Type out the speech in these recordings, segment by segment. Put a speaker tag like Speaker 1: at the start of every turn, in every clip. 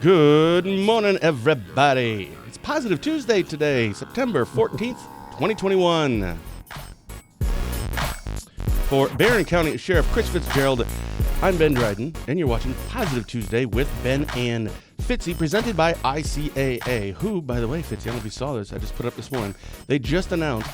Speaker 1: Good morning, everybody. It's Positive Tuesday today, September 14th, 2021. For Barron County Sheriff Chris Fitzgerald, I'm Ben Dryden, and you're watching Positive Tuesday with Ben and Fitzy, presented by ICAA, who, by the way, Fitzy, I don't know if you saw this, I just put up this morning, they just announced,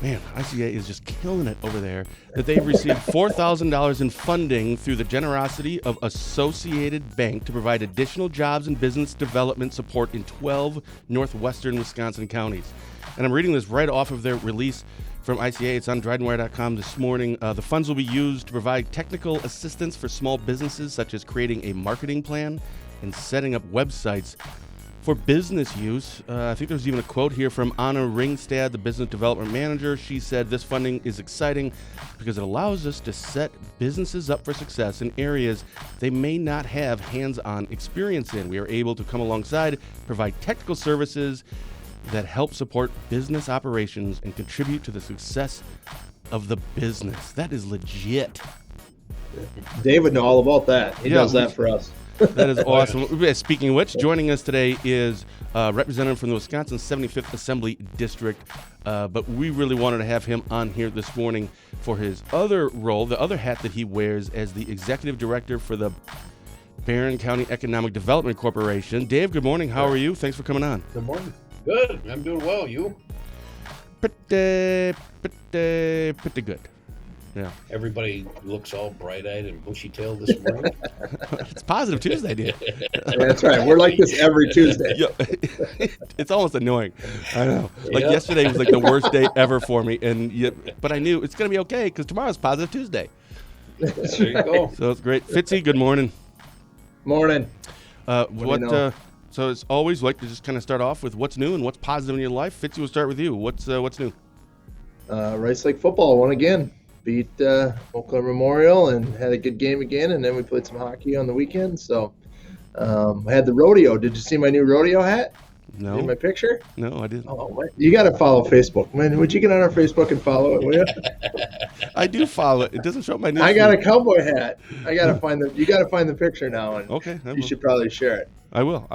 Speaker 1: man, ICAA is just killing it over there, that they've received $4,000 in funding through the generosity of Associated Bank to provide additional jobs and business development support in 12 northwestern Wisconsin counties. And I'm reading this right off of their release from ICAA. It's on drydenwire.com this morning. The funds will be used to provide technical assistance for small businesses, such as creating a marketing plan and setting up websites for business use. I think there's even a quote here from Anna Ringstad, the business development manager. She said, "This funding is exciting because it allows us to set businesses up for success in areas they may not have hands-on experience in. We are able to come alongside, provide technical services that help support business operations and contribute to the success of the business." That is legit.
Speaker 2: Dave would know all about that. He does that for us.
Speaker 1: That is awesome. Speaking of which, joining us today is a representative from the Wisconsin 75th Assembly District, but we really wanted to have him on here this morning for his other role, the other hat that he wears as the executive director for the Barron County Economic Development Corporation. Dave, good morning. How are you? Thanks for coming on.
Speaker 3: Good morning. Good. I'm doing well. You?
Speaker 1: Pretty good. Yeah.
Speaker 3: Everybody looks all bright-eyed and bushy-tailed this morning.
Speaker 1: It's Positive Tuesday, dude.
Speaker 2: That's right. We're like this every Tuesday.
Speaker 1: Yeah. It's almost annoying. I know. Like yesterday was like the worst day ever for me, but I knew it's gonna be okay because tomorrow's Positive Tuesday.
Speaker 3: There you go.
Speaker 1: So it's great. Fitzy, good morning.
Speaker 2: Morning.
Speaker 1: So it's always like to just kind of start off with what's new and what's positive in your life. Fitzy, we'll start with you. What's new?
Speaker 2: Rice Lake football won again. Beat Oakland Memorial and had a good game again, and then we played some hockey on the weekend. So I had the rodeo. Did you see my new rodeo hat?
Speaker 1: No.
Speaker 2: In my picture?
Speaker 1: No, I didn't.
Speaker 2: Oh, you got to follow Facebook. Man, would you get on our Facebook and follow it, will you?
Speaker 1: I do follow it. It doesn't show my name.
Speaker 2: I got a cowboy hat. I got to find you got to find the picture now, and
Speaker 1: okay,
Speaker 2: you should probably share it.
Speaker 1: I will.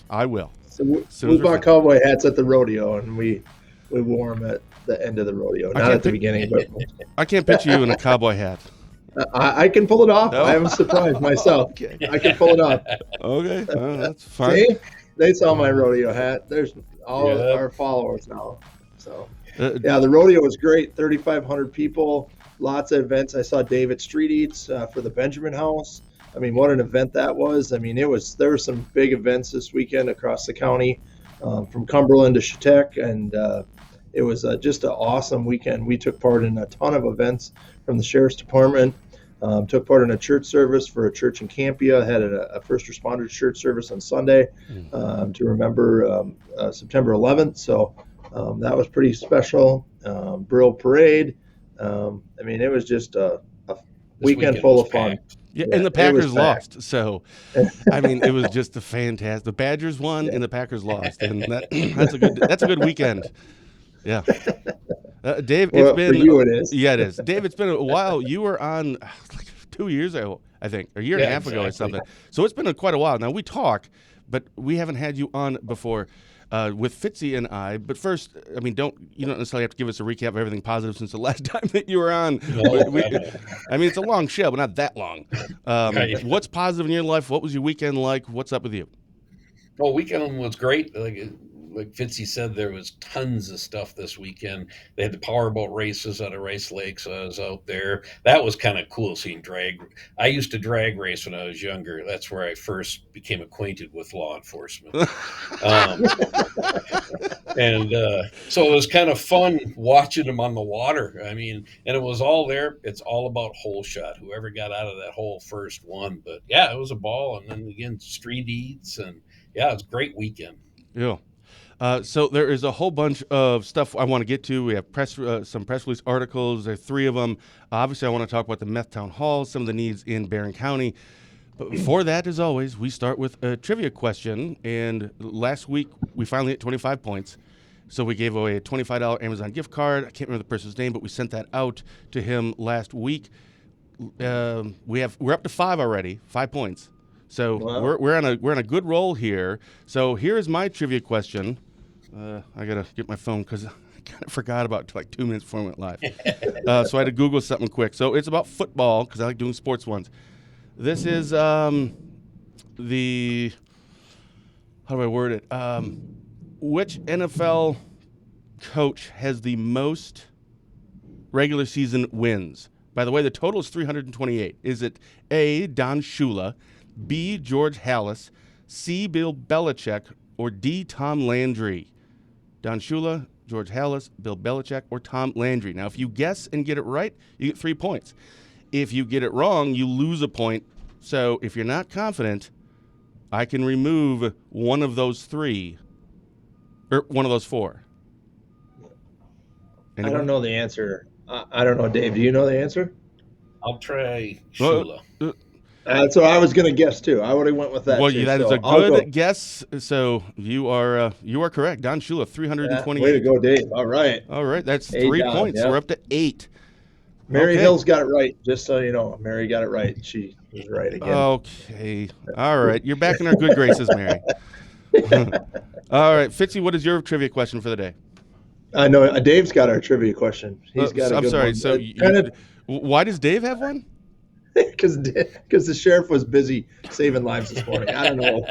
Speaker 1: I will.
Speaker 2: So we bought cowboy hats at the rodeo, and we wore them at the end of the rodeo, not at the beginning. But
Speaker 1: I can't picture you in a cowboy hat.
Speaker 2: I can pull it off.
Speaker 1: No?
Speaker 2: I am surprised myself.
Speaker 1: Okay.
Speaker 2: I can pull it off.
Speaker 1: Okay, that's fine.
Speaker 2: See? They saw my rodeo hat. There's all of our followers now. So the rodeo was great. 3,500 people, lots of events. I saw David Street Eats for the Benjamin House. I mean, what an event that was. I mean, there were some big events this weekend across the county, from Cumberland to Chautauqua, and it was just an awesome weekend. We took part in a ton of events from the Sheriff's Department. Took part in a church service for a church in Campia. Had a first responders church service on Sunday to remember September 11th. So that was pretty special. Brill Parade. I mean, it was just a weekend full of fun.
Speaker 1: Yeah, and the Packers lost. So, I mean, it was just a fantastic. The Badgers won and the Packers lost, and that's a good weekend. Yeah. Dave, it's been.
Speaker 2: For you it is.
Speaker 1: Yeah, it is. Dave, it's been a while. You were on like 2 years ago, I think, or a year and a half ago or something. So it's been quite a while. Now, we talk, but we haven't had you on before with Fitzy and I. But first, I mean, you don't necessarily have to give us a recap of everything positive since the last time that you were on. I mean, it's a long show, but not that long. What's positive in your life? What was your weekend like? What's up with you?
Speaker 3: Well, weekend was great. Like Fitzy said, there was tons of stuff this weekend. They had the powerboat races out of Rice Lake, so I was out there. That was kind of cool seeing drag. I used to drag race when I was younger. That's where I first became acquainted with law enforcement. So it was kind of fun watching them on the water. I mean, and it was all there. It's all about hole shot. Whoever got out of that hole first won. But yeah, it was a ball. And then again, street eats, and yeah, it was a great weekend.
Speaker 1: Yeah. So there is a whole bunch of stuff I want to get to. We have some press release articles. There are 3 of them. Obviously, I want to talk about the meth town hall, some of the needs in Barron County. But before that, as always, we start with a trivia question. And last week, we finally hit 25 points. So we gave away a $25 Amazon gift card. I can't remember the person's name, but we sent that out to him last week. We're up to 5 already, 5 points. So we're on a good roll here. So here's my trivia question. I gotta get my phone because I kind of forgot about it like 2 minutes before we went live. So I had to Google something quick. So it's about football because I like doing sports ones. This is the how do I word it? Which NFL coach has the most regular season wins? By the way, the total is 328. Is it A, Don Shula, B, George Halas, C, Bill Belichick, or D, Tom Landry? Don Shula, George Halas, Bill Belichick, or Tom Landry. Now, if you guess and get it right, you get 3 points. If you get it wrong, you lose a point. So if you're not confident, I can remove one of those 3, or one of those 4. Anyone?
Speaker 2: I don't know the answer. I don't know, Dave. Do you know the answer?
Speaker 3: I'll try Shula.
Speaker 2: That's what I was going to guess too. I would have went with that.
Speaker 1: Well,
Speaker 2: too,
Speaker 1: that is
Speaker 2: so
Speaker 1: a good guess. So you are correct. Don Shula, 328.
Speaker 2: Way to go, Dave. All right.
Speaker 1: That's 3 points.
Speaker 2: Yeah.
Speaker 1: We're up to 8.
Speaker 2: Mary Hill's got it right. Just so you know, Mary got it right. She was right again.
Speaker 1: Okay. All right. You're back in our good graces, Mary. All right, Fitzy, what is your trivia question for the day?
Speaker 2: I know Dave's got our trivia question. He's got a good
Speaker 1: sorry.
Speaker 2: one.
Speaker 1: So why does Dave have one?
Speaker 2: Because the sheriff was busy saving lives this morning. I don't know.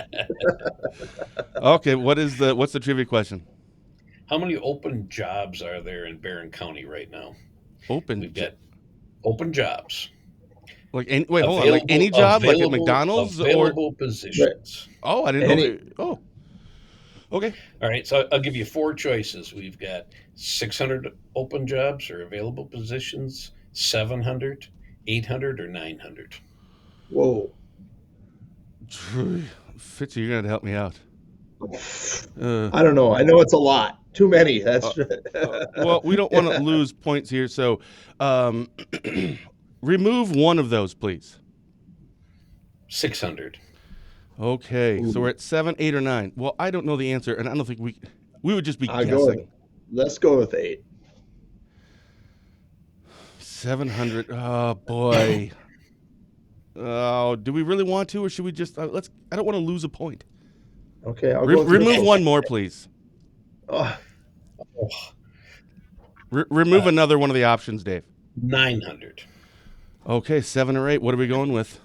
Speaker 1: Okay, what's the trivia question?
Speaker 3: How many open jobs are there in Barron County right now?
Speaker 1: We've
Speaker 3: got open jobs.
Speaker 1: Like hold on, like any job, like at McDonald's
Speaker 3: available positions.
Speaker 1: Oh, I didn't know. Okay.
Speaker 3: All right, so I'll give you 4 choices. We've got 600 open jobs or available positions, 700, 800, or 900.
Speaker 2: Whoa.
Speaker 1: Fitzy, you're going to help me out.
Speaker 2: I don't know. I know it's a lot. Too many. That's
Speaker 1: well, we don't want to lose points here, so remove one of those, please.
Speaker 3: 600.
Speaker 1: Okay, so we're at 7, 8, or 9. Well, I don't know the answer, and I don't think we would just be guessing.
Speaker 2: Let's go with 8.
Speaker 1: 700. Oh boy. Oh, do we really want to, or should we just I don't want to lose a point.
Speaker 2: Okay, I'll
Speaker 1: go remove one more, please. Remove another one of the options, Dave.
Speaker 3: 900.
Speaker 1: Okay, 7 or 8. What are we going with?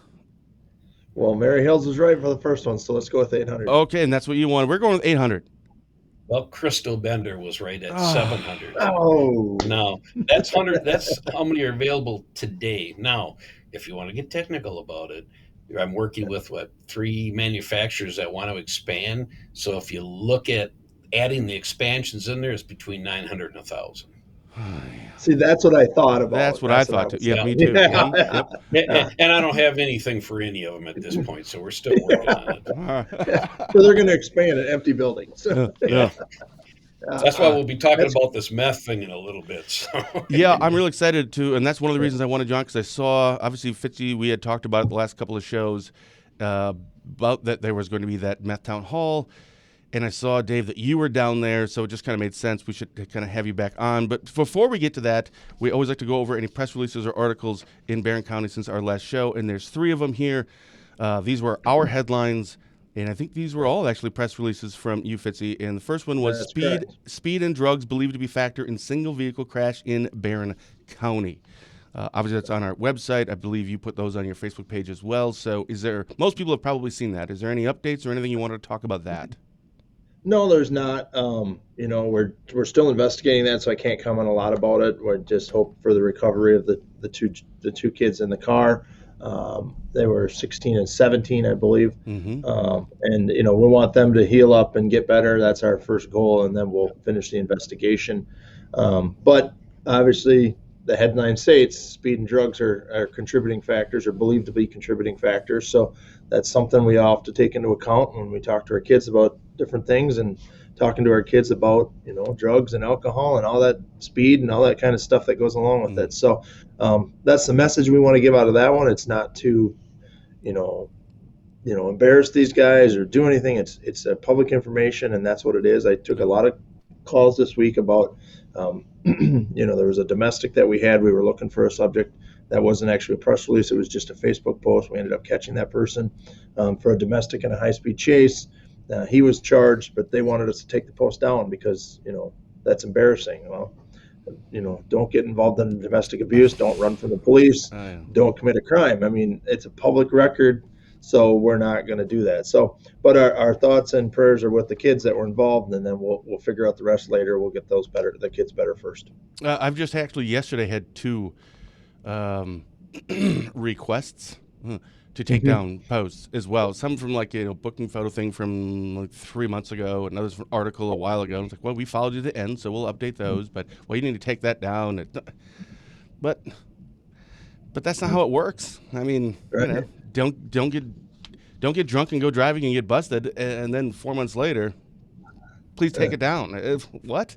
Speaker 2: Well, Mary Hills was right for the first one, so let's go with 800.
Speaker 1: Okay, and that's what you wanted. We're going with 800.
Speaker 3: Well, Crystal Bender was right at 700.
Speaker 2: Oh.
Speaker 3: Now, that's 100. That's how many are available today. Now, if you want to get technical about it, I'm working with 3 manufacturers that want to expand. So if you look at adding the expansions in there, it's between 900 and 1,000.
Speaker 2: See, that's what I thought about.
Speaker 1: That's what I thought too. Yeah, me too.
Speaker 3: Yep. And I don't have anything for any of them at this point, so we're still working on it.
Speaker 2: So they're going to expand an empty building. So.
Speaker 1: Yeah.
Speaker 3: That's why we'll be talking about this meth thing in a little bit. So.
Speaker 1: Yeah, I'm really excited to, and that's one of the reasons I wanted John, because I saw, obviously, Fitzy, we had talked about it the last couple of shows, about that there was going to be that meth town hall. And I saw, Dave, that you were down there, so it just kind of made sense. We should kind of have you back on. But before we get to that, we always like to go over any press releases or articles in Barron County since our last show, and there's 3 of them here. These were our headlines, and I think these were all actually press releases from you, Fitzy. And the first one was speed and drugs believed to be factor in single vehicle crash in Barron County. Obviously, that's on our website. I believe you put those on your Facebook page as well. So most people have probably seen that. Is there any updates or anything you wanted to talk about that?
Speaker 2: No, there's not. We're still investigating that, so I can't comment a lot about it. We just hope for the recovery of the two kids in the car. They were 16 and 17, I believe. Mm-hmm. And we want them to heal up and get better. That's our first goal, and then we'll finish the investigation. But obviously, the headline states speed and drugs are contributing factors, or believed to be contributing factors. So that's something we all have to take into account when we talk to our kids about different things, and talking to our kids about drugs and alcohol and all that, speed and all that kind of stuff that goes along with it. So that's the message we want to give out of that one. It's not to embarrass these guys or do anything. It's public information, and that's what it is. I took a lot of calls this week about there was a domestic that we had. We were looking for a subject That wasn't actually a press release. It was just a Facebook post. We ended up catching that person for a domestic and a high-speed chase. He was charged, but they wanted us to take the post down because, that's embarrassing. Well, don't get involved in domestic abuse. Don't run from the police. Don't commit a crime. I mean, it's a public record, so we're not going to do that. So, but our thoughts and prayers are with the kids that were involved, and then we'll figure out the rest later. We'll get the kids better first.
Speaker 1: I've just actually yesterday had 2 requests to take down posts as well. Some from booking photo thing from like 3 months ago, another from article a while ago. It's like, well, we followed you to the end, so we'll update those. But you need to take that down. But that's not how it works. I mean,
Speaker 2: Right.
Speaker 1: Don't get drunk and go driving and get busted, and then 4 months later, please take it down. What?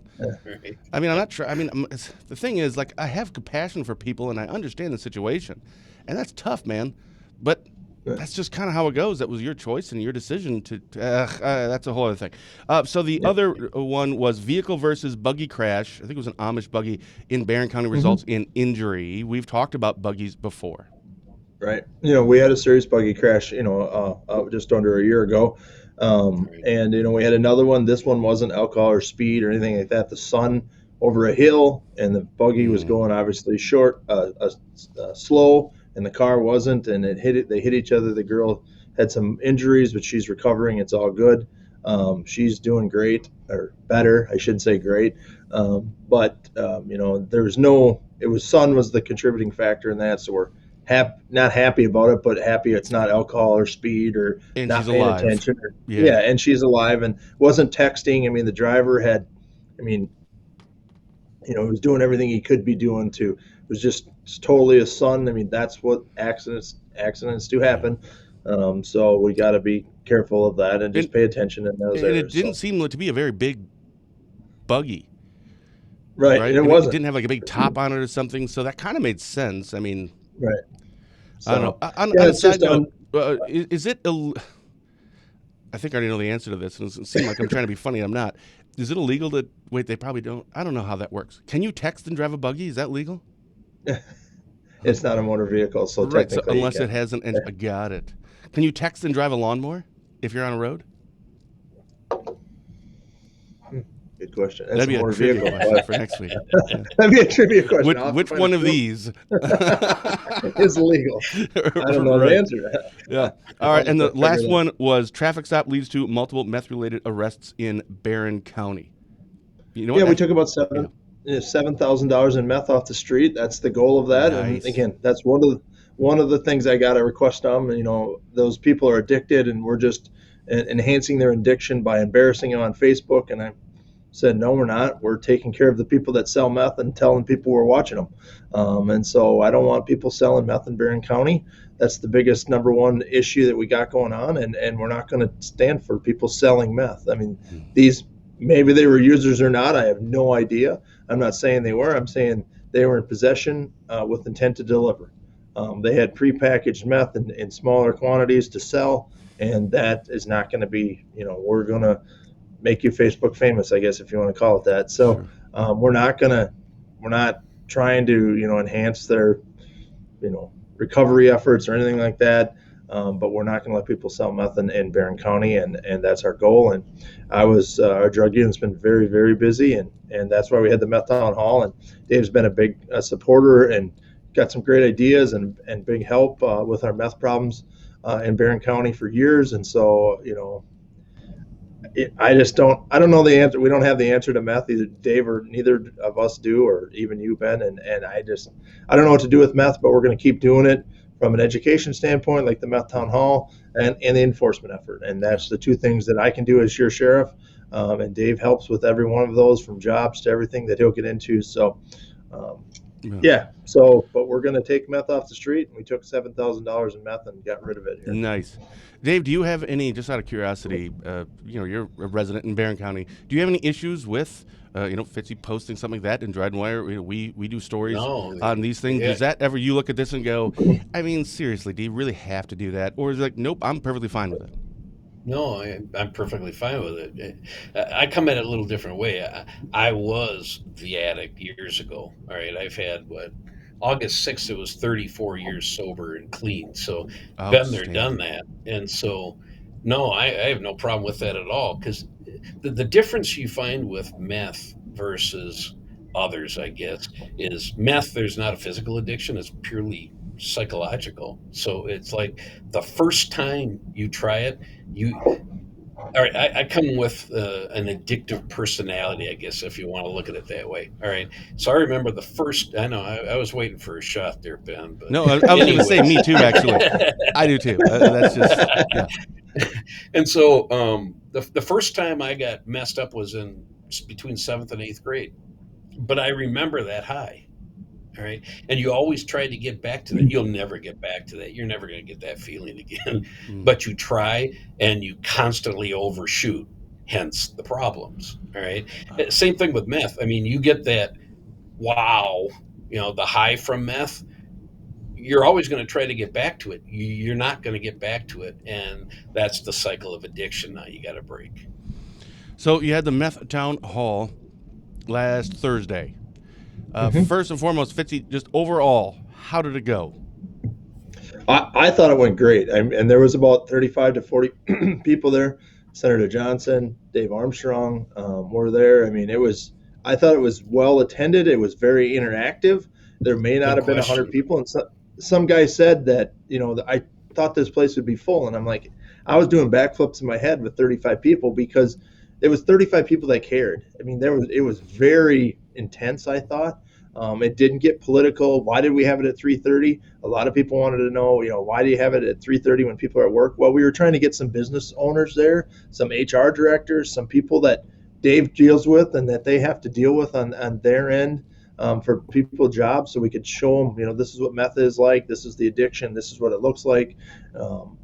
Speaker 1: I mean, I'm not sure. I mean, the thing is, I have compassion for people, and I understand the situation, and that's tough, man. But that's just kind of how it goes. That was your choice and your decision to that's a whole other thing. So the other one was vehicle versus buggy crash. I think it was an Amish buggy in Barron County results in injury. We've talked about buggies before.
Speaker 2: Right. We had a serious buggy crash, just under a year ago. And, we had another one. This one wasn't alcohol or speed or anything like that. The sun over a hill, and the buggy was going obviously slow, and the car wasn't, and they hit each other. The girl had some injuries, but she's recovering. It's all good. She's doing great, or better, I should say great. But there was sun was the contributing factor in that. So we're not happy about it, but happy it's not alcohol or speed or
Speaker 1: and
Speaker 2: not
Speaker 1: she's
Speaker 2: paying
Speaker 1: alive.
Speaker 2: attention. And she's alive and wasn't texting. I mean, the driver he was doing everything he could be doing it was just totally a son. I mean, that's what accidents do happen. So we got to be careful of that and just pay attention in those areas.
Speaker 1: And it didn't seem to be a very big buggy.
Speaker 2: Right. And it wasn't.
Speaker 1: It didn't have a big top on it or something. So that kind of made sense. I mean,
Speaker 2: right.
Speaker 1: So, I don't know. On a side note, is it I think I already know the answer to this, and it seems like I'm trying to be funny. I'm not. Is it illegal to wait? They probably don't. I don't know how that works. Can you text and drive a buggy? Is that legal?
Speaker 2: It's not a motor vehicle, so
Speaker 1: right.
Speaker 2: technically,
Speaker 1: so unless it has an engine. Got it. Can you text and drive a lawnmower if you're on a road?
Speaker 2: Good question.
Speaker 1: That'd be a trivia question for next week. Yeah.
Speaker 2: That'd be a trivia question.
Speaker 1: Which one of these
Speaker 2: is legal? I don't know the answer to that.
Speaker 1: Yeah. All right. And the last one was traffic stop leads to multiple meth-related arrests in Barron County. You know what?
Speaker 2: Yeah, we took about $7,000 in meth off the street. That's the goal of that.
Speaker 1: Nice.
Speaker 2: And again, that's one of the things I got to request them. Those people are addicted, and we're just enhancing their addiction by embarrassing them on Facebook. And I said, no, we're not. We're taking care of the people that sell meth and telling people we're watching them. And so I don't want people selling meth in Barron County. That's the biggest number one issue that we got going on. And we're not going to stand for people selling meth. I mean, maybe they were users or not. I have no idea. I'm not saying they were. I'm saying they were in possession with intent to deliver. They had prepackaged meth in smaller quantities to sell. And that is not going to be, we're going to make you Facebook famous, I guess, if you want to call it that. So we're not trying to, enhance their, recovery efforts or anything like that. But we're not going to let people sell meth in Barron County, and that's our goal. And our drug unit's been very, very busy, and that's why we had the meth town hall. And Dave's been a big supporter and got some great ideas and big help with our meth problems in Barron County for years. And so, I don't know the answer. We don't have the answer to meth. Either Dave or neither of us do, or even you, Ben. And I don't know what to do with meth, but we're going to keep doing it from an education standpoint, like the meth town hall and the enforcement effort. And that's the two things that I can do as your sheriff. And Dave helps with every one of those, from jobs to everything that he'll get into. So, but we're going to take meth off the street. And we took $7,000 in meth and got rid of it here.
Speaker 1: Nice. Dave, do you have any, just out of curiosity, you're a resident in Barron County, do you have any issues with, Fitzy posting something like that in Dryden Wire? We do stories on these things. Yeah. Does that ever, you look at this and go, I mean, seriously, do you really have to do that? Or is it like, nope, I'm perfectly fine with it?
Speaker 3: No, I'm perfectly fine with it. I come at it a little different way. I was the addict years ago. All right, I've had August 6th, it was 34 years sober and clean. So been there, done
Speaker 1: Outstanding.
Speaker 3: that. And so, no, I have no problem with that at all. Because the difference you find with meth versus others, I guess, is meth, there's not a physical addiction, it's purely psychological. So it's like the first time you try it, you all right, I come with an addictive personality, I guess, if you want to look at it that way. All right. So I remember the first, I know I was waiting for a shot there, Ben, but
Speaker 1: No, I was going to say
Speaker 3: anyways.
Speaker 1: me too, actually. I do too. That's just, yeah.
Speaker 3: And so the first time I got messed up was in between seventh and eighth grade. But I remember that high. All right. And you always try to get back to that. You'll never get back to that. You're never going to get that feeling again. But you try and you constantly overshoot, hence the problems. All right. Same thing with meth. I mean, you get that wow, the high from meth. You're always going to try to get back to it. You're not going to get back to it. And that's the cycle of addiction now you got to break.
Speaker 1: So you had the meth town hall last Thursday. First and foremost, Fitzy, just overall, how did it go?
Speaker 2: I thought it went great. And there was about 35 to 40 people there. Senator Johnson, Dave Armstrong were there. I mean, I thought it was well attended. It was very interactive. There may not have been 100 people. And some guy said that, I thought this place would be full. And I'm like, I was doing backflips in my head with 35 people because it was 35 people that cared. I mean, it was very intense, I thought. It didn't get political. Why did we have it at 3:30? A lot of people wanted to know, why do you have it at 3:30 when people are at work? Well, we were trying to get some business owners there, some HR directors, some people that Dave deals with and that they have to deal with on their end for people jobs, so we could show them, this is what meth is like, this is the addiction, this is what it looks like.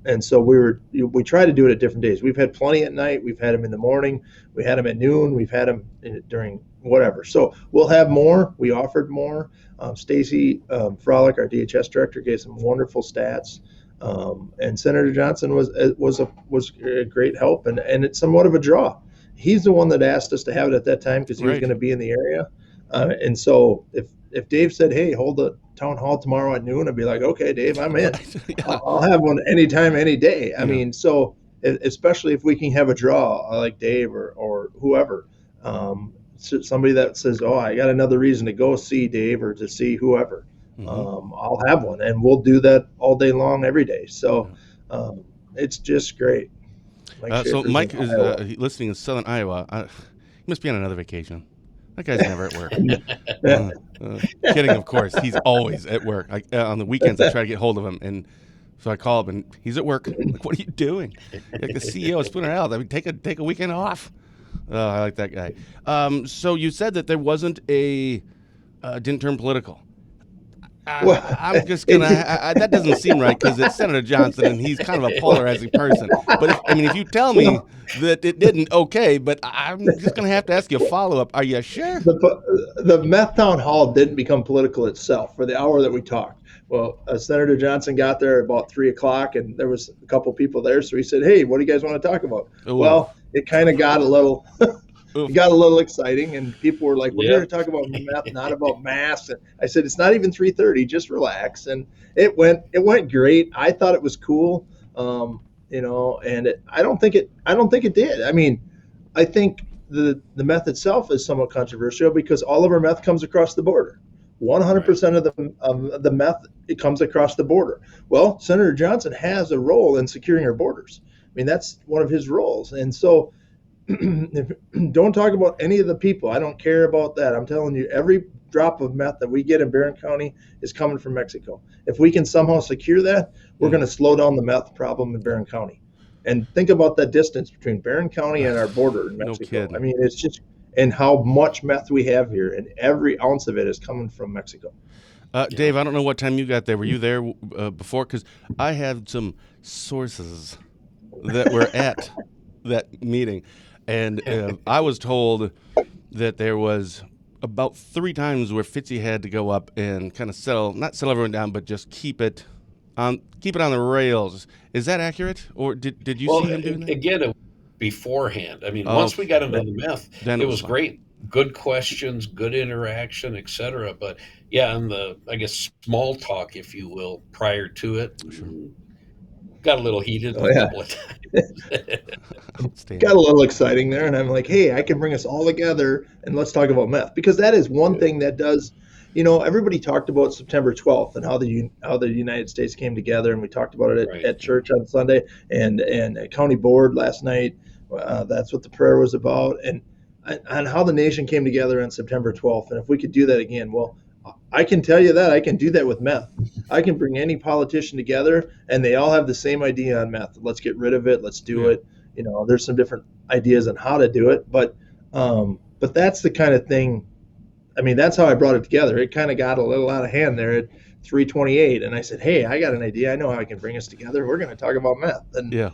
Speaker 2: And so we try to do it at different days. We've had plenty at night. We've had them in the morning. We had them at noon. We've had them during whatever. So we'll have more. We offered more. Stacy Frolic, our DHS director, gave some wonderful stats. And Senator Johnson was a great help and it's somewhat of a draw. He's the one that asked us to have it at that time because he was going to be in the area. And so if Dave said, hey, hold the town hall tomorrow at noon, I'd be like, okay, Dave, I'm in. Yeah. I'll have one anytime, any day. I mean, so especially if we can have a draw like Dave or whoever, somebody that says, oh, I got another reason to go see Dave or to see whoever, I'll have one. And we'll do that all day long, every day. So it's just great.
Speaker 1: So Mike is listening in Southern Iowa. He must be on another vacation. That guy's never at work. Kidding, of course. He's always at work. On the weekends, I try to get hold of him, and so I call him, and he's at work. I'm like, what are you doing? Like the CEO is putting it out. I mean, take a weekend off. I like that guy. So you said that there wasn't didn't turn political. I'm just gonna. That doesn't seem right because it's Senator Johnson and he's kind of a polarizing person. But if you tell me that it didn't, okay. But I'm just gonna have to ask you a follow up. Are you sure?
Speaker 2: The meth town hall didn't become political itself for the hour that we talked. Well, Senator Johnson got there about 3:00, and there was a couple people there. So he said, "Hey, what do you guys want to talk about?" Ooh. Well, it kind of got a little. It got a little exciting, and people were like, we're here to talk about meth, not about mass. And I said, it's not even 3:30, just relax. And it went great. I thought it was cool. And I don't think it did. I mean, I think the meth itself is somewhat controversial because all of our meth comes across the border. 100% of the meth, it comes across the border. Well, Senator Johnson has a role in securing our borders. I mean, that's one of his roles. And so, don't talk about any of the people. I don't care about that. I'm telling you, every drop of meth that we get in Barron County is coming from Mexico. If we can somehow secure that, we're going to slow down the meth problem in Barron County. And think about that distance between Barron County and our border in Mexico. No kidding. I mean, it's just, and how much meth we have here, and every ounce of it is coming from Mexico.
Speaker 1: Dave, I don't know what time you got there. Were you there before? Because I had some sources that were at that meeting. And I was told that there was about 3 times where Fitzy had to go up and kind of not settle everyone down, but just keep it on the rails. Is that accurate, or did you see him doing that?
Speaker 3: Again, beforehand. I mean, once we got into the meth, it was great. good questions, good interaction, etc. But yeah, and I guess small talk, if you will, prior to it,
Speaker 1: Sure.
Speaker 3: got a little heated
Speaker 2: Oh
Speaker 3: a
Speaker 2: yeah.
Speaker 3: couple of times.
Speaker 2: Got
Speaker 1: Outstanding.
Speaker 2: a little exciting there, and I'm like, hey, I can bring us all together and let's talk about meth, because that is one
Speaker 3: Yeah,
Speaker 2: thing that does. Everybody talked about September 12th and how the United States came together, and we talked about it
Speaker 3: right.
Speaker 2: at church on Sunday and at county board last night. That's what the prayer was about, and how the nation came together on September 12th. And if we could do that again, well, I can tell you that I can do that with meth. I can bring any politician together, and they all have the same idea on meth. Let's get rid of it. Let's do
Speaker 1: Yeah.
Speaker 2: it. There's some different ideas on how to do it, but that's the kind of thing. I mean, that's how I brought it together. It kind of got a little out of hand there at 3:28, and I said, "Hey, I got an idea. I know how I can bring us together. We're going to talk about meth." And
Speaker 1: Yeah.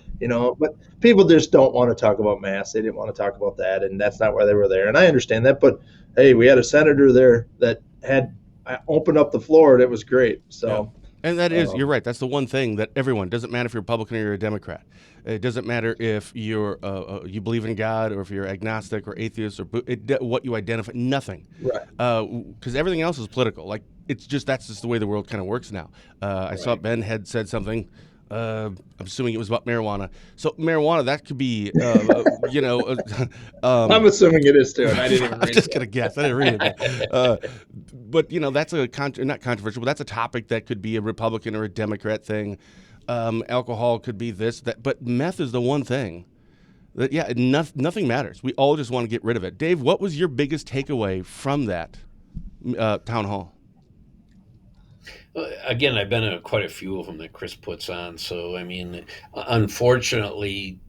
Speaker 2: but people just don't want to talk about math. They didn't want to talk about that, and that's not why they were there. And I understand that, but hey, we had a senator there that had opened up the floor, and it was great.
Speaker 1: Yeah.
Speaker 2: So,
Speaker 1: And that is, you're
Speaker 2: um,
Speaker 1: right. That's the one thing that everyone, doesn't matter if you're a Republican or you're a Democrat. It doesn't matter if you believe in God or if you're agnostic or atheist or what you identify. Nothing,
Speaker 2: right,
Speaker 1: because everything else is political. Like that's just the way the world kind of works now. I saw
Speaker 3: Right.
Speaker 1: Ben had said something. I'm assuming it was about marijuana. So marijuana, that could be,
Speaker 2: I'm assuming it is too, and I didn't even
Speaker 1: I'm
Speaker 2: read
Speaker 1: just
Speaker 2: that.
Speaker 1: gonna guess. I didn't read it, but that's not controversial, but that's a topic that could be a Republican or a Democrat thing. Alcohol could be this, that, but meth is the one thing that nothing matters. We all just want to get rid of it. Dave, what was your biggest takeaway from that town hall?
Speaker 3: Again, I've been to quite a few of them that Chris puts on. So, I mean, unfortunately,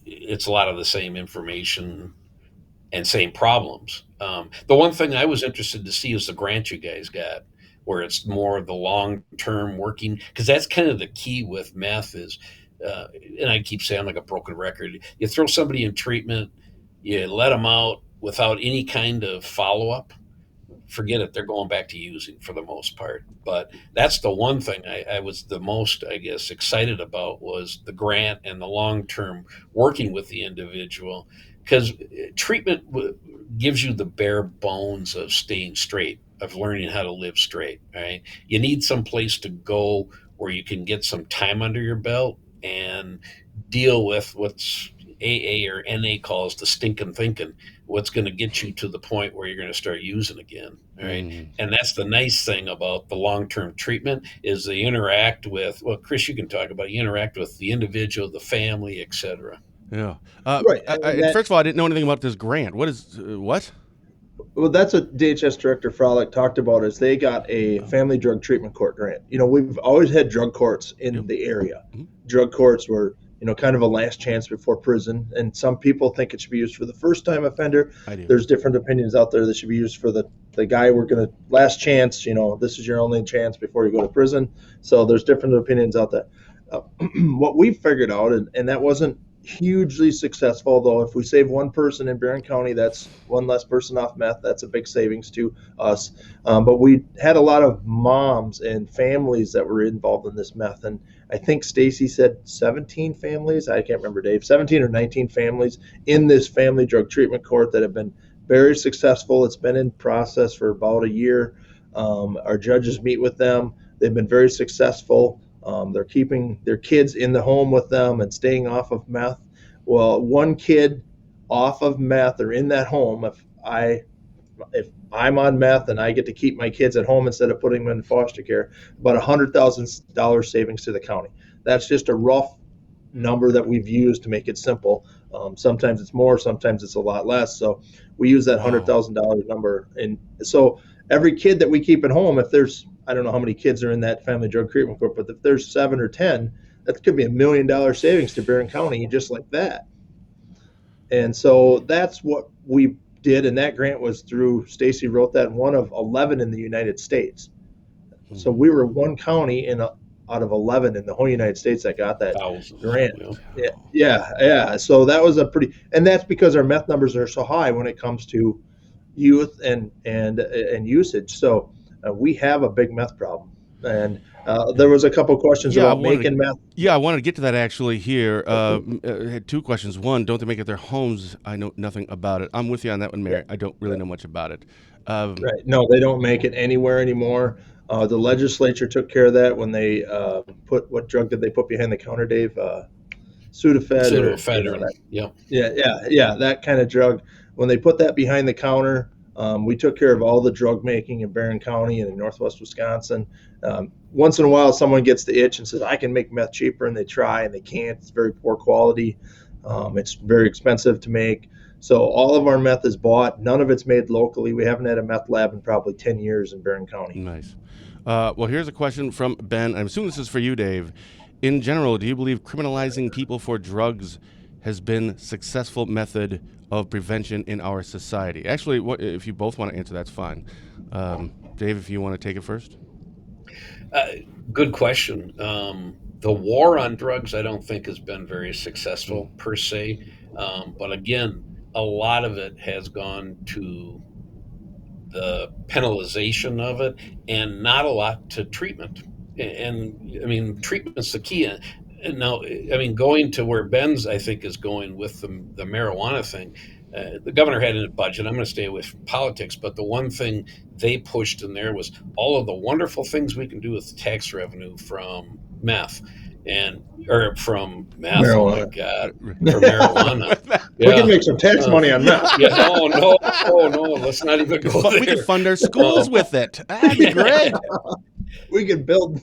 Speaker 3: it's a lot of the same information and same problems. The one thing I was interested to see is the grant you guys got, where it's more the long term working, because that's kind of the key with meth is, and I keep saying like a broken record. You throw somebody in treatment, you let them out without any kind of follow up, forget it. They're going back to using for the most part. But that's the one thing I was the most, I guess, excited about was the grant and the long term working with the individual, because treatment gives you the bare bones of staying straight, of learning how to live straight. Right? You need some place to go where you can get some time under your belt and deal with what's AA or NA calls the stinking thinking, what's going to get you to the point where you're going to start using again. All right.
Speaker 1: Mm,
Speaker 3: And that's the nice thing about the long-term treatment is they interact with, well, Chris, you can talk about, you interact with the individual, the family, etc.
Speaker 1: yeah.
Speaker 2: Right, and that.
Speaker 1: First of all, I didn't know anything about this grant. What is what?
Speaker 2: Well, that's what DHS Director Frolick talked about. Is they got a
Speaker 1: Oh,
Speaker 2: family drug treatment court grant. We've always had drug courts
Speaker 1: yep.
Speaker 2: in the area.
Speaker 1: Mhm.
Speaker 2: Drug courts were, kind of a last chance before prison, and some people think it should be used for the first time offender.
Speaker 1: I do.
Speaker 2: There's different opinions out there that should be used for the guy we're going to last chance. This is your only chance before you go to prison. So there's different opinions out there. What we figured out, and that wasn't hugely successful, though if we save one person in Barron County, that's one less person off meth. That's a big savings to us. But we had a lot of moms and families that were involved in this meth, and I think Stacy said 17 families. I can't remember, Dave. 17 or 19 families in this family drug treatment court that have been very successful. It's been in process for about a year. Our judges meet with them. They've been very successful. They're keeping their kids in the home with them and staying off of meth. Well, one kid off of meth or in that home, if I'm on meth and I get to keep my kids at home instead of putting them in foster care, about $100,000 savings to the county. That's just a rough number that we've used to make it simple. Sometimes it's more, sometimes it's a lot less. So we use that
Speaker 1: Wow.
Speaker 2: $100,000 number. And so every kid that we keep at home, if there's, I don't know how many kids are in that family drug treatment court, but if there's 7 or 10, that could be $1 million savings to Barron County just like that. And so that's what we did. And that grant was through, Stacy wrote that, one of 11 in the United States. So
Speaker 1: Mhm.
Speaker 2: we were one county out of 11 in the whole United States that got that
Speaker 3: Thousands.
Speaker 2: grant.
Speaker 3: You know?
Speaker 2: Yeah, yeah, yeah. So that was and that's because our meth numbers are so high when it comes to youth and usage. So we have a big meth problem. And there was a couple questions
Speaker 1: Yeah, I
Speaker 2: about
Speaker 1: wanted
Speaker 2: making
Speaker 1: to.
Speaker 2: meth.
Speaker 1: Yeah, I wanted to get to that actually here. I had two questions. One, don't they make it at their homes? I know nothing about it. I'm with you on that one,
Speaker 2: Yeah,
Speaker 1: Mary. I don't really know much about it.
Speaker 2: right. No, they don't make it anywhere anymore. The legislature took care of that when they put, what drug did they put behind the counter, Dave? Sudafed, or
Speaker 3: Pseudoephedrine. Yep.
Speaker 2: yeah, that kind of drug. When they put that behind the counter, we took care of all the drug making in Barron County and in Northwest Wisconsin. Once in a while, someone gets the itch and says, "I can make meth cheaper," and they try and they can't. It's very poor quality. It's very expensive to make. So all of our meth is bought. None of it's made locally. We haven't had a meth lab in probably 10 years in Barron County.
Speaker 1: Nice. Well, here's a question from Ben. I'm assuming this is for you, Dave. In general, do you believe criminalizing people for drugs has been successful method of prevention in our society? Actually, if you both want to answer, that's fine. Dave, if you want to take it first.
Speaker 3: Uh, Good question. The war on drugs, I don't think, has been very
Speaker 1: Mm,
Speaker 3: successful per se. But again, a lot of it has gone to the penalization of it and not a lot to treatment. And I mean, treatment's the key. And now, I mean, going to where Ben's, I think, is going with the marijuana thing. The governor had in a budget. I'm going to stay away from politics, but the one thing they pushed in there was all of the wonderful things we can do with tax revenue from meth and or from meth. Oh my
Speaker 2: Marijuana.
Speaker 3: God, from marijuana.
Speaker 2: We can
Speaker 3: Yeah.
Speaker 2: make some tax
Speaker 3: Uh,
Speaker 2: money on meth.
Speaker 3: yeah. Oh no. Oh no. Let's not even go
Speaker 1: We could
Speaker 3: there.
Speaker 1: fund our schools
Speaker 3: Um,
Speaker 1: with it. That'd be great.
Speaker 2: We can build.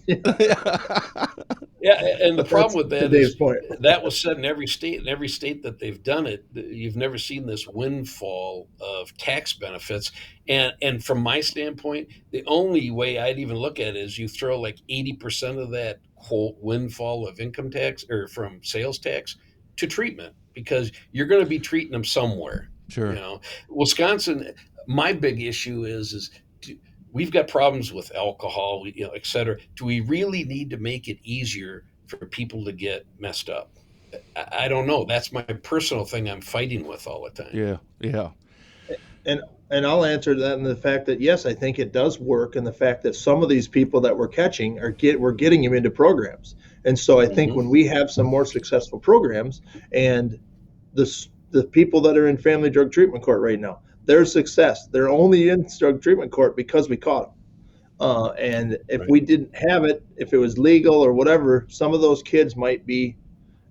Speaker 3: Yeah, and the problem
Speaker 2: That's
Speaker 3: with
Speaker 2: to
Speaker 3: that
Speaker 2: Dave's
Speaker 3: is
Speaker 2: point.
Speaker 3: that was said in every state. In every state that they've done it, you've never seen this windfall of tax benefits. And from my standpoint, the only way I'd even look at it is you throw like 80% of that quote windfall of income tax or from sales tax to treatment because you're going to be treating them somewhere. You
Speaker 1: Sure.
Speaker 3: know, Wisconsin. My big issue is we've got problems with alcohol, et cetera. Do we really need to make it easier for people to get messed up? I don't know. That's my personal thing I'm fighting with all the time.
Speaker 1: Yeah. Yeah.
Speaker 2: and and I'll answer that in the fact that yes, I think it does work, and the fact that some of these people that we're catching we're getting them into programs, and so I think when
Speaker 3: Hmm.
Speaker 2: we have some more successful programs, and the people that are in family drug treatment court right now, their success, they're only in drug treatment court because we caught them. And if
Speaker 3: Right.
Speaker 2: we didn't have it, if it was legal or whatever, some of those kids might be.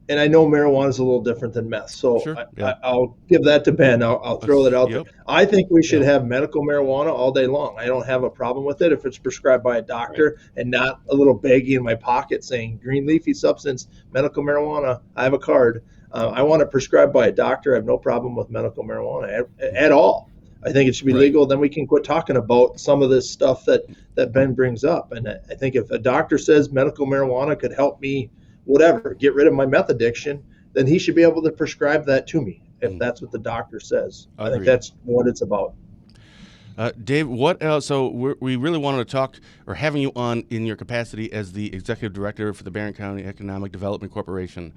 Speaker 2: And I know marijuana is a little different than meth, so
Speaker 1: Sure. Yeah.
Speaker 2: I'll give that to Ben. I'll throw that out there.
Speaker 1: Yep.
Speaker 2: I think we should
Speaker 1: Yeah.
Speaker 2: have medical marijuana all day long. I don't have a problem with it if it's prescribed by a
Speaker 3: Right.
Speaker 2: doctor and not a little baggie in my pocket saying green leafy substance, medical marijuana. I have a card. I want it prescribed by a doctor. I have no problem with medical marijuana at all. I think it should be
Speaker 3: Right.
Speaker 2: legal. Then we can quit talking about some of this stuff that Ben brings up. And I think if a doctor says medical marijuana could help me, whatever, get rid of my meth addiction, then he should be able to prescribe that to me if
Speaker 1: Mm,
Speaker 2: that's what the doctor says. I think
Speaker 1: agreed.
Speaker 2: that's what it's about.
Speaker 1: Dave, what else? So we really wanted to talk or having you on in your capacity as the executive director for the Barron County Economic Development Corporation.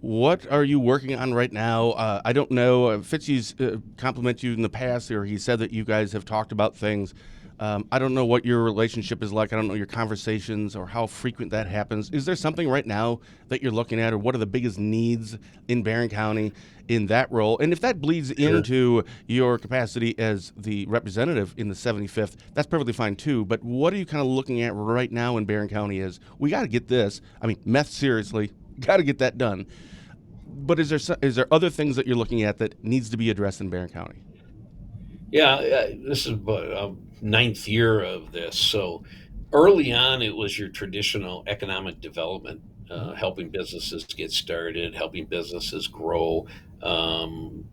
Speaker 1: What are you working on right now? I don't know. Fitzy's complimented you in the past, or he said that you guys have talked about things. I don't know what your relationship is like. I don't know your conversations or how frequent that happens. Is there something right now that you're looking at, or what are the biggest needs in Barron County in that role? And if that bleeds
Speaker 2: Sure.
Speaker 1: into your capacity as the representative in the 75th, that's perfectly fine too. But what are you kind of looking at right now in Barron County is we got to get this. I mean, meth seriously, got to get that done. But is there other things that you're looking at that needs to be addressed in Barron County?
Speaker 3: Yeah, this is about ninth year of this. So early on, it was your traditional economic development, helping businesses get started, helping businesses grow,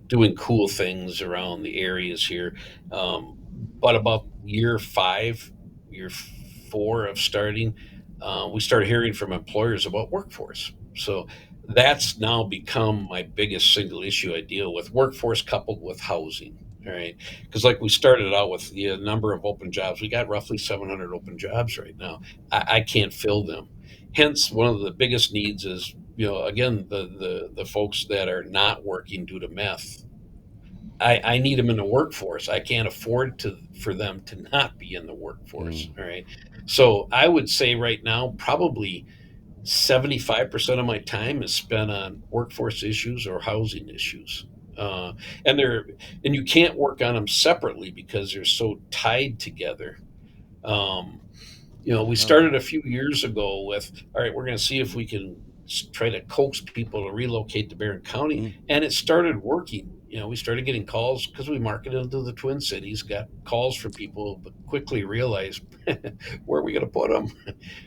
Speaker 3: doing cool things around the areas here. But about year five, year four of starting, we started hearing from employers about workforce. So that's now become my biggest single issue I deal with: workforce coupled with housing. All right, because like we started out with the number of open jobs, we got roughly 700 open jobs right now. I can't fill them. Hence, one of the biggest needs is again the folks that are not working due to meth. I need them in the workforce. I can't afford for them to not be in the workforce.
Speaker 1: Mm.
Speaker 3: All right. So I would say right now, probably 75% of my time is spent on workforce issues or housing issues. Uh, and they're and you can't work on them separately because they're so tied together. Um, we
Speaker 1: Okay.
Speaker 3: started a few years ago with, all right, we're going to see if we can try to coax people to relocate to Barron County,
Speaker 1: Mm.
Speaker 3: and it started working. We started getting calls because we marketed into the Twin Cities, got calls from people, but quickly realized where are we going to put them?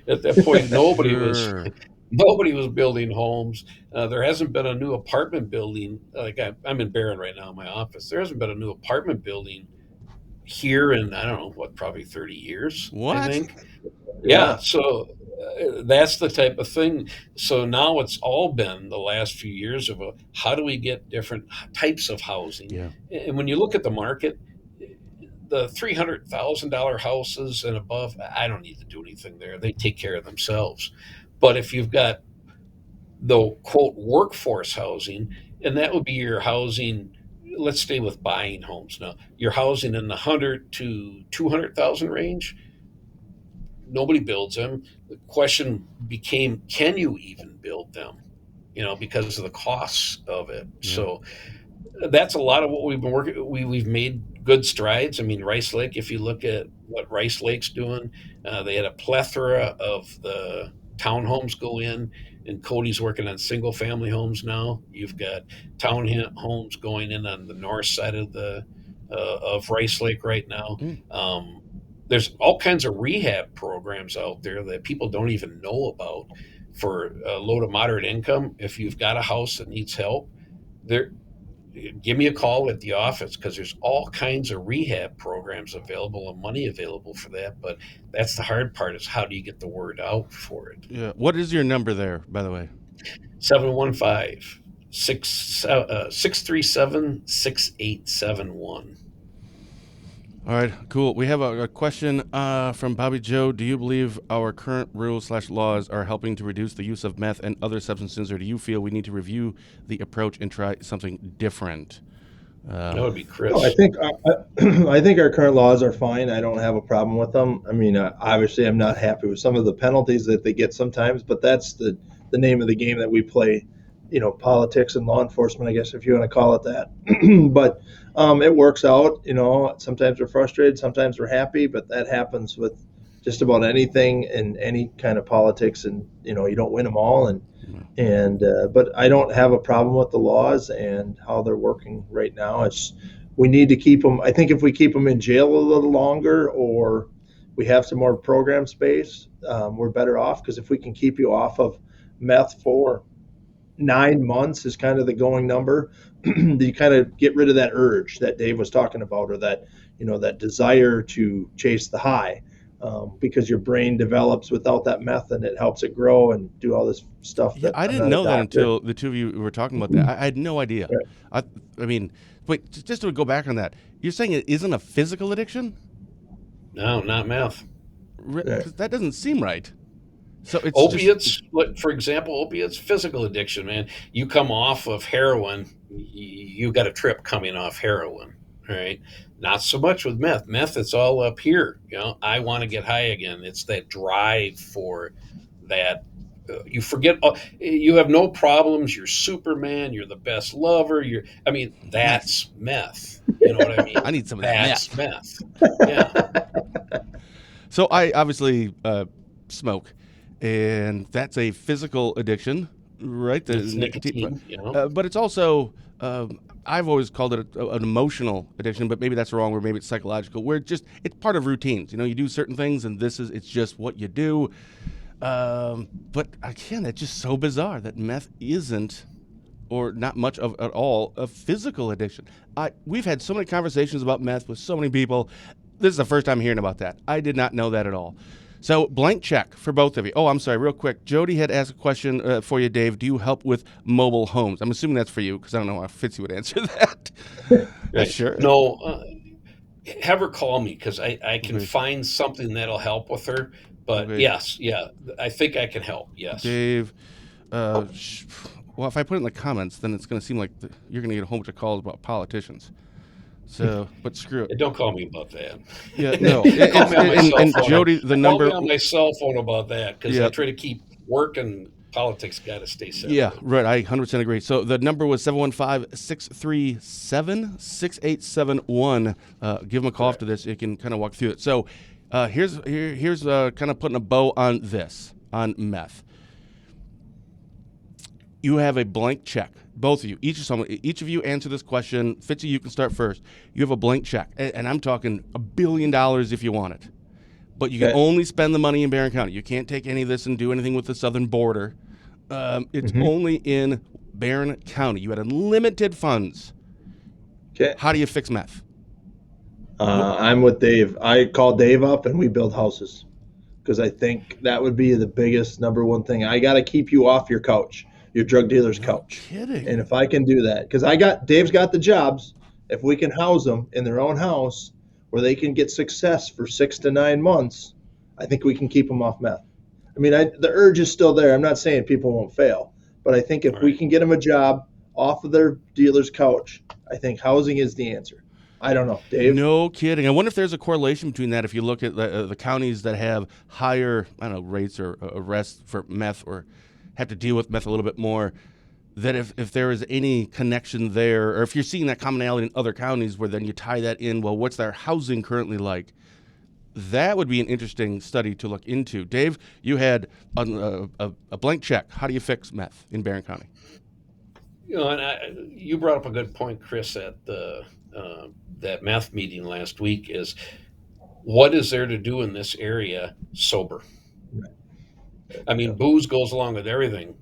Speaker 3: At that point,
Speaker 1: Sure.
Speaker 3: nobody was building homes. There hasn't been a new apartment building. Like I'm in Barron right now in my office. There hasn't been a new apartment building here in, I don't know, what, probably 30 years, I
Speaker 1: What?
Speaker 3: think. Yeah,
Speaker 2: Yeah.
Speaker 3: so that's the type of thing. So now it's all been the last few years of how do we get different types of housing?
Speaker 1: Yeah.
Speaker 3: And when you look at the market, the $300,000 houses and above, I don't need to do anything there. They take care of themselves. But if you've got the quote workforce housing, and that would be your housing. Let's stay with buying homes now. Your housing in the 100 to 200,000 range, nobody builds them. The question became, can you even build them? Because of the costs of it.
Speaker 1: Yeah.
Speaker 3: So that's a lot of what we've been working. We've made good strides. I mean, Rice Lake. If you look at what Rice Lake's doing, they had a plethora of the townhomes go in, and Cody's working on single family homes now. You've got homes going in on the north side of Rice Lake right now.
Speaker 1: Mm.
Speaker 3: Um, there's all kinds of rehab programs out there that people don't even know about for low to moderate income. If you've got a house that needs help, there give me a call at the office because there's all kinds of rehab programs available and money available for that. But that's the hard part, is how do you get the word out for it?
Speaker 1: Yeah. What is your number there, by the way?
Speaker 3: 715 637 6871.
Speaker 1: All right, cool. We have a question from Bobby Joe. Do you believe our current rules/laws are helping to reduce the use of meth and other substances, or do you feel we need to review the approach and try something different?
Speaker 3: That would be
Speaker 2: No, I
Speaker 3: Chris.
Speaker 2: think I think our current laws are fine. I don't have a problem with them. I mean, obviously, I'm not happy with some of the penalties that they get sometimes, but that's the name of the game that we play. Politics and law enforcement, I guess, if you want to call it that. But it works out. Sometimes we're frustrated, sometimes we're happy, but that happens with just about anything in any kind of politics, and you don't win them all. And but I don't have a problem with the laws and how they're working right now. It's we need to keep them. I think if we keep them in jail a little longer, or we have some more program space, we're better off. Because if we can keep you off of meth for 9 months is kind of the going number, you kind of get rid of that urge that Dave was talking about, or that desire to chase the high. Because your brain develops without that meth, and it helps it grow and do all this stuff
Speaker 1: Yeah,
Speaker 2: that
Speaker 1: I
Speaker 2: I'm
Speaker 1: didn't
Speaker 2: not a
Speaker 1: know that
Speaker 2: doctor.
Speaker 1: until the two of you were talking about that. I had no idea.
Speaker 2: Right.
Speaker 1: I mean, wait, just to go back on that, you're saying it isn't a physical addiction?
Speaker 3: No, not meth.
Speaker 2: Right.
Speaker 1: Because that doesn't seem right. So it's just
Speaker 3: Opiates, for example, opiates, physical addiction, man. You come off of heroin, you got a trip coming off heroin, right? Not so much with meth. Meth, it's all up here. I want to get high again. It's that drive for that. You forget, you have no problems. You're Superman. You're the best lover. I mean,
Speaker 1: meth.
Speaker 3: that's meth. You know what I mean?
Speaker 1: I need some of that
Speaker 3: That's
Speaker 1: meth.
Speaker 3: meth. Yeah.
Speaker 1: So I obviously smoke, and that's a physical addiction, right? The
Speaker 3: It's
Speaker 1: nicotine,
Speaker 3: nicotine.
Speaker 1: but it's also I've always called it an emotional addiction, but maybe that's wrong, or maybe it's psychological. Where it's part of routines. You do certain things, and it's just what you do. But again, it's just so bizarre that meth isn't, or not much of at all, a physical addiction. We've had so many conversations about meth with so many people. This is the first time hearing about that. I did not know that at all. So blank check for both of you. Oh, I'm sorry, real quick. Jody had asked a question for you, Dave. Do you help with mobile homes? I'm assuming that's for you, because I don't know how Fitzy would answer that.
Speaker 3: Right.
Speaker 1: Sure.
Speaker 3: No, have her call me because I can
Speaker 1: Okay.
Speaker 3: find something that'll help with her. But
Speaker 1: Okay.
Speaker 3: yes, yeah, I think I can help. Yes.
Speaker 1: Dave, uh, well, if I put it in the comments, then it's going to seem like you're going to get a whole bunch of calls about politicians. So, but screw it.
Speaker 3: Don't call me about that.
Speaker 1: Yeah, no.
Speaker 3: Call me on my cell
Speaker 1: And
Speaker 3: phone.
Speaker 1: Jody, the
Speaker 3: Call me
Speaker 1: number.
Speaker 3: on my cell phone about that because
Speaker 1: Yeah.
Speaker 3: I try to keep work and politics got to stay separate.
Speaker 1: Yeah, right. I 100% agree. So the number was 715-637-6871. Give them a call after this. You can kind of walk through it. So here's kind of putting a bow on this, on meth. You have a blank check. Both of you, each of you answer this question. Fitzy, you can start first. You have a blank check, and I'm talking $1 billion if you want it. But you can only spend the money in Barron County. You can't take any of this and do anything with the southern border. It's only in Barron County. You had unlimited funds.
Speaker 2: Okay.
Speaker 1: How do you fix meth?
Speaker 2: I'm with Dave. I call Dave up and we build houses because I think that would be the biggest number one thing. I got to keep you off your couch, your drug dealer's couch.
Speaker 1: Kidding.
Speaker 2: And if I can do that, because Dave's got the jobs. If we can house them in their own house where they can get success for 6 to 9 months, I think we can keep them off meth. I mean, the urge is still there. I'm not saying people won't fail, but I think if we can get them a job off of their dealer's couch, I think housing is the answer. I don't know, Dave.
Speaker 1: No kidding. I wonder if there's a correlation between that. If you look at the counties that have higher, rates or arrests for meth or have to deal with meth a little bit more, that if there is any connection there, or if you're seeing that commonality in other counties where then you tie that in, well, what's their housing currently like? That would be an interesting study to look into. Dave, you had a blank check. How do you fix meth in Barron County?
Speaker 3: And you brought up a good point, Chris, at that meth meeting last week is what is there to do in this area sober? I mean, booze goes along with everything,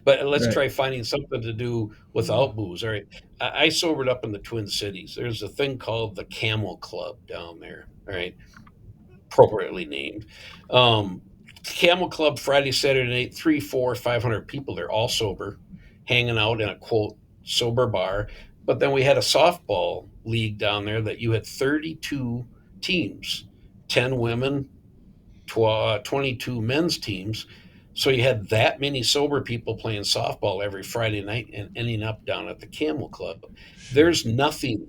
Speaker 3: but let's try finding something to do without booze. All right. I sobered up in the Twin Cities. There's a thing called the Camel Club down there. All right. Appropriately named. Camel Club, Friday, Saturday night, 300, 400, 500 people. They're all sober, hanging out in a quote sober bar. But then we had a softball league down there that you had 32 teams, 10 women, 22 men's teams. So you had that many sober people playing softball every Friday night and ending up down at the Camel Club. There's nothing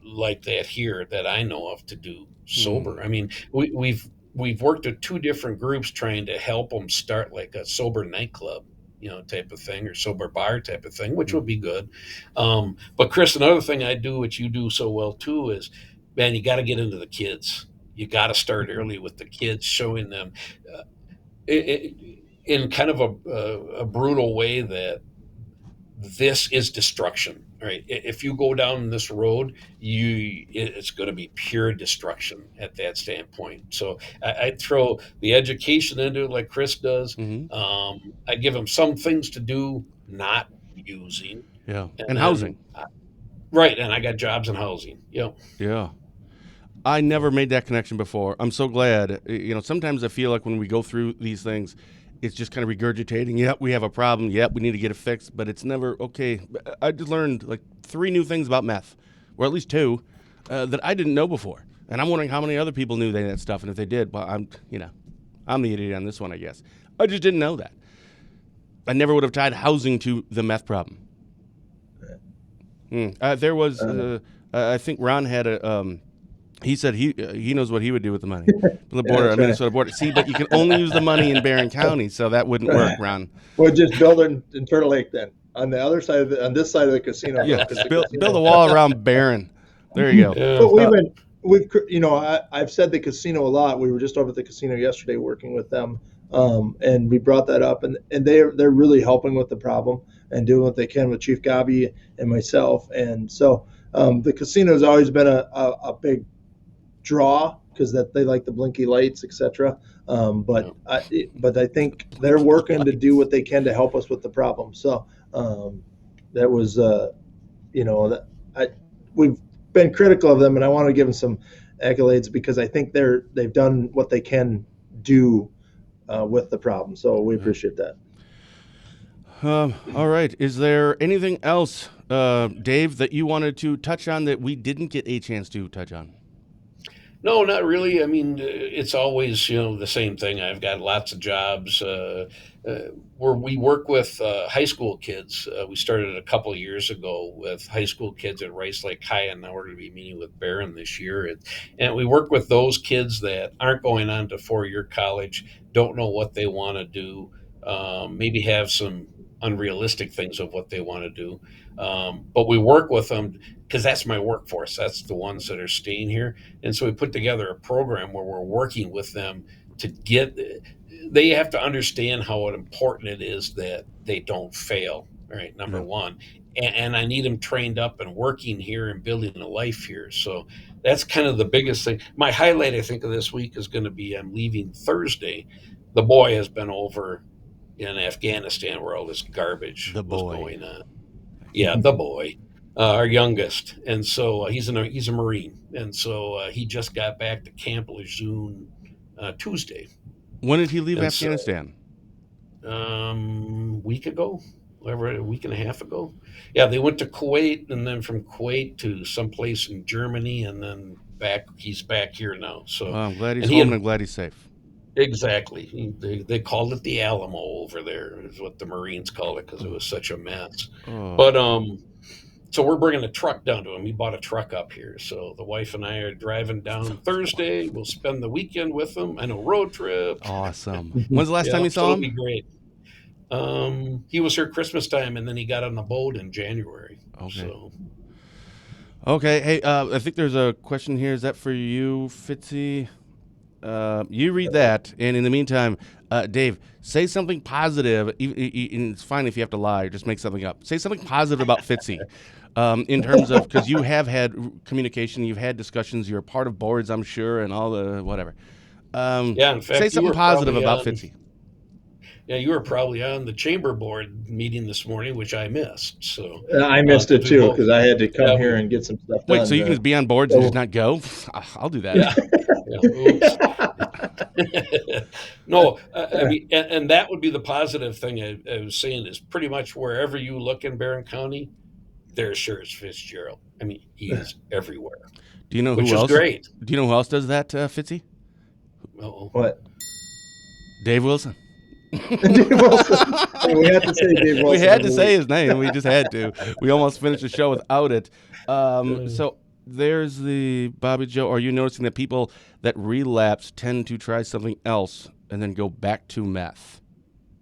Speaker 3: like that here that I know of to do sober. I mean, we've worked with 2 different groups trying to help them start like a sober nightclub, type of thing, or sober bar type of thing, which would be good. But Chris, another thing I do, which you do so well too, is, man, you got to get into the kids. You got to start early with the kids, showing them in kind of a brutal way that this is destruction. Right? If you go down this road, it's going to be pure destruction at that standpoint. So I throw the education into it like Chris does. I give them some things to do, not using.
Speaker 1: Yeah, and housing.
Speaker 3: Right, and I got jobs in housing.
Speaker 1: Yeah. I never made that connection before. I'm so glad. Sometimes I feel like when we go through these things, it's just kind of regurgitating. Yep, we have a problem. Yep, we need to get it fixed. But it's never, okay. I just learned like 3 new things about meth, or at least 2, that I didn't know before. And I'm wondering how many other people knew that stuff. And if they did, well, I'm the idiot on this one, I guess. I just didn't know that. I never would have tied housing to the meth problem. There was, I think Ron had a, he said he knows what he would do with the money. The border, Minnesota border. See, but you can only use the money in Barron County, so that wouldn't work, Ron.
Speaker 2: We'll just build in Turtle Lake then, on the other side on this side of the casino.
Speaker 1: Yeah, build a wall around Barron. There you go.
Speaker 2: But I've said the casino a lot. We were just over at the casino yesterday working with them, and we brought that up, and they're really helping with the problem and doing what they can with Chief Gabi and myself. And so the casino has always been a big draw because they like the blinky lights, etc. But I think they're working to do what they can to help us with the problem. So that was we've been critical of them, and I want to give them some accolades because I think they've done what they can do with the problem. So we appreciate that.
Speaker 1: All right. Is there anything else, Dave, that you wanted to touch on that we didn't get a chance to touch on?
Speaker 3: No, not really. I mean, it's always the same thing. I've got lots of jobs where we work with high school kids. We started a couple of years ago with high school kids at Rice Lake High, and now we're going to be meeting with Barron this year. And we work with those kids that aren't going on to 4-year college, don't know what they want to do, maybe have some unrealistic things of what they want to do. But we work with them because that's my workforce. That's the ones that are staying here. And so we put together a program where we're working with them to get, they have to understand how important it is that they don't fail, right? Number one. And I need them trained up and working here and building a life here. So that's kind of the biggest thing. My highlight, I think, of this week is going to be I'm leaving Thursday. The boy has been over in Afghanistan where all this garbage was going on. Yeah, the boy, our youngest, and so he's a Marine, and so he just got back to Camp Lejeune Tuesday.
Speaker 1: When did he leave
Speaker 3: And
Speaker 1: Afghanistan?
Speaker 3: Week ago, whatever, a week and a half ago. Yeah, they went to Kuwait, and then from Kuwait to someplace in Germany, and then back. He's back here now. So
Speaker 1: well, I'm glad he's home and I'm glad he's safe.
Speaker 3: Exactly. They called it the Alamo over there, is what the Marines called it because it was such a mess.
Speaker 1: Oh.
Speaker 3: But so we're bringing a truck down to him. He bought a truck up here, so the wife and I are driving down Thursday. We'll spend the weekend with him. I know, road trip.
Speaker 1: Awesome. When's the last time you saw him?
Speaker 3: It'll be great. He was here Christmas time, and then he got on the boat in January.
Speaker 1: Okay.
Speaker 3: So.
Speaker 1: Okay. Hey, I think there's a question here. Is that for you, Fitzy? You read that, and in the meantime, Dave, say something positive. And it's fine if you have to lie or just make something up. Say something positive about Fitzy, in terms of, because you have had communication, you've had discussions, you're a part of boards, I'm sure, and all the whatever.
Speaker 3: Yeah, in fact,
Speaker 1: say something positive about Fitzy.
Speaker 3: Yeah, you were probably on the chamber board meeting this morning, which I missed. So
Speaker 2: I missed it too because I had to come here and get some stuff done.
Speaker 1: Wait, so you can just be on boards and just not go? I'll do that.
Speaker 3: Yeah. No, I mean, and that would be the positive thing I was saying is pretty much wherever you look in Barron County, there's Sheriff Fitzgerald. I mean, he is everywhere.
Speaker 1: Do you know
Speaker 3: which
Speaker 1: who else?
Speaker 3: Is great.
Speaker 1: Do you know who else does that, Fitzy?
Speaker 3: Uh-oh.
Speaker 2: What?
Speaker 1: Dave Wilson.
Speaker 2: Dave Wilson. We had to say Dave Wilson.
Speaker 1: We had to say his name. We just had to. We almost finished the show without it. So there's the Bobby Joe. Are you noticing that people that relapse tend to try something else and then go back to meth?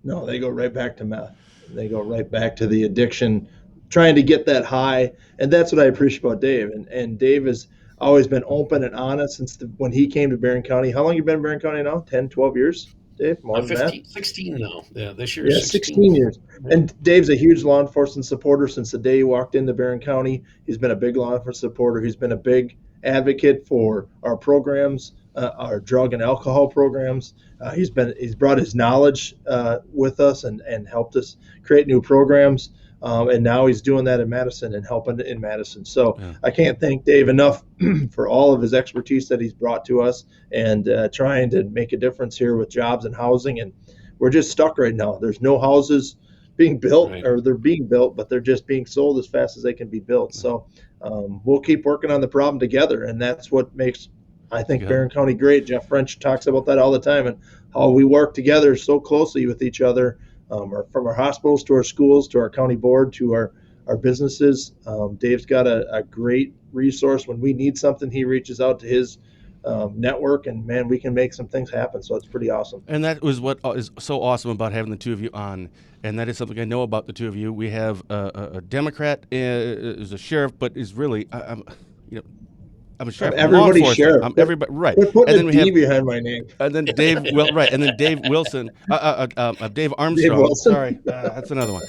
Speaker 2: No, they go right back to meth. They go right back to the addiction, trying to get that high. And that's what I appreciate about Dave. And Dave has always been open and honest since when he came to Barron County. How long you been in Barron County now? 10, 12 years? Dave, more than
Speaker 3: 15,
Speaker 2: that?
Speaker 3: 16 now. Yeah, this year.
Speaker 2: Yeah, 16 years. And Dave's a huge law enforcement supporter since the day he walked into Barron County. He's been a big law enforcement supporter. He's been a big advocate for our programs, our drug and alcohol programs. He's brought his knowledge with us and helped us create new programs. And now he's doing that in Madison and helping in Madison. So I can't thank Dave enough for all of his expertise that he's brought to us and trying to make a difference here with jobs and housing. And we're just stuck right now. There's no houses being built, or they're being built, but they're just being sold as fast as they can be built. So we'll keep working on the problem together. And that's what makes, I think, Barron County great. Jeff French talks about that all the time and how we work together so closely with each other. From our hospitals to our schools to our county board to our businesses. Dave's got a great resource. When we need something, he reaches out to his network, and man, we can make some things happen. So it's pretty awesome.
Speaker 1: And that was what is so awesome about having the two of you on. And that is something I know about the two of you. We have a Democrat is a sheriff, but is really, I'm a sheriff.
Speaker 2: Everybody's sheriff.
Speaker 1: I'm everybody, right?
Speaker 2: We're putting and then a D behind my name.
Speaker 1: And then Dave, and then Dave Wilson, Dave Armstrong.
Speaker 2: Dave Wilson.
Speaker 1: Sorry, that's another one.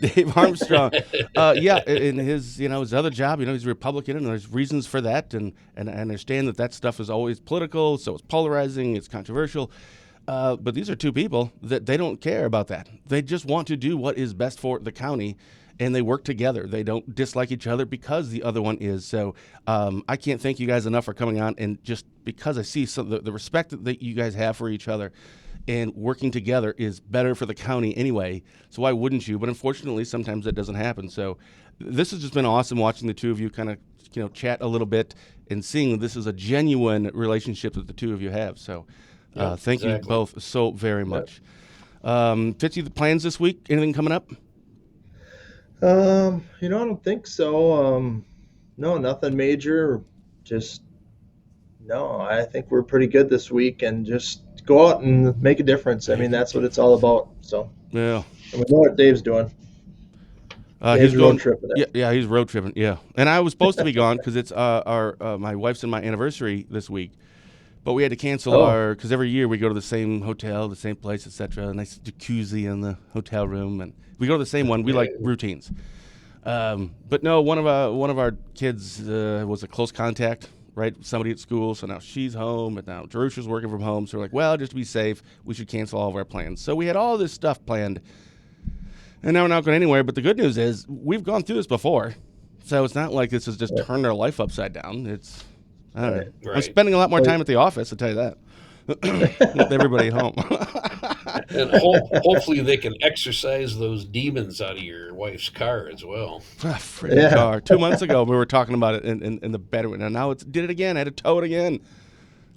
Speaker 1: Dave Armstrong. In his his other job, he's a Republican, and there's reasons for that, and I understand that stuff is always political, so it's polarizing, it's controversial. But these are two people that they don't care about that. They just want to do what is best for the county. And they work together. They don't dislike each other because the other one is. So I can't thank you guys enough for coming on. And just because I see the respect that you guys have for each other and working together is better for the county anyway. So why wouldn't you? But unfortunately, sometimes that doesn't happen. So this has just been awesome watching the two of you kind of chat a little bit and seeing this is a genuine relationship that the two of you have. So thank you both so very much. Fitzy, the plans this week? Anything coming up?
Speaker 2: I don't think so. No, nothing major. I think we're pretty good this week, and just go out and make a difference. I mean, that's what it's all about. So
Speaker 1: yeah,
Speaker 2: and we know what Dave's doing.
Speaker 1: He's
Speaker 2: road tripping.
Speaker 1: Yeah, he's road tripping. Yeah, and I was supposed to be gone because it's my wife's and my anniversary this week, but we had to cancel because every year we go to the same hotel, the same place, etc. A nice jacuzzi in the hotel room, and we go to the same one. We like routines. But no, one of our kids was a close contact, right? Somebody at school, so now she's home, and now Jerusha's working from home. So we're like, well, just to be safe, we should cancel all of our plans. So we had all this stuff planned, and now we're not going anywhere. But the good news is we've gone through this before, so it's not like this has just turned our life upside down. It's I don't know. Right. I'm spending a lot more time at the office, I'll tell you that. With everybody home.
Speaker 3: And hopefully they can exercise those demons out of your wife's car as well.
Speaker 1: Car. 2 months ago we were talking about it in the bedroom, and now did it again. I had to tow it again.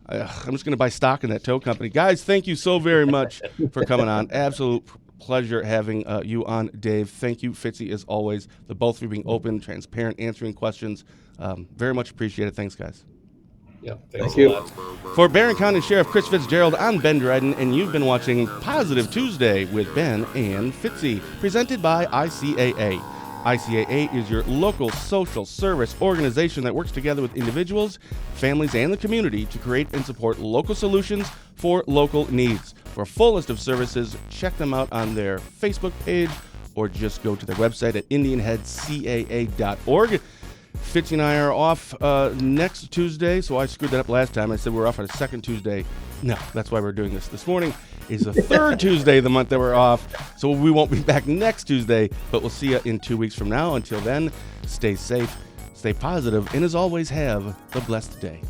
Speaker 1: I'm just going to buy stock in that tow company. Guys, thank you so very much for coming on. Absolute pleasure having you on, Dave. Thank you, Fitzy, as always. The both of you being open, transparent, answering questions. Very much appreciated. Thanks, guys.
Speaker 3: Yeah, thank you. A lot.
Speaker 1: For Barron County Sheriff Chris Fitzgerald, I'm Ben Dryden, and you've been watching Positive Tuesday with Ben and Fitzy, presented by ICAA. ICAA is your local social service organization that works together with individuals, families, and the community to create and support local solutions for local needs. For a full list of services, check them out on their Facebook page or just go to their website at indianheadcaa.org. Fitzy and I are off next Tuesday, so I screwed that up last time. I said we're off on a second Tuesday. No, that's why we're doing this. This morning is the third Tuesday of the month that we're off, so we won't be back next Tuesday, but we'll see you in 2 weeks from now. Until then, stay safe, stay positive, and as always, have a blessed day.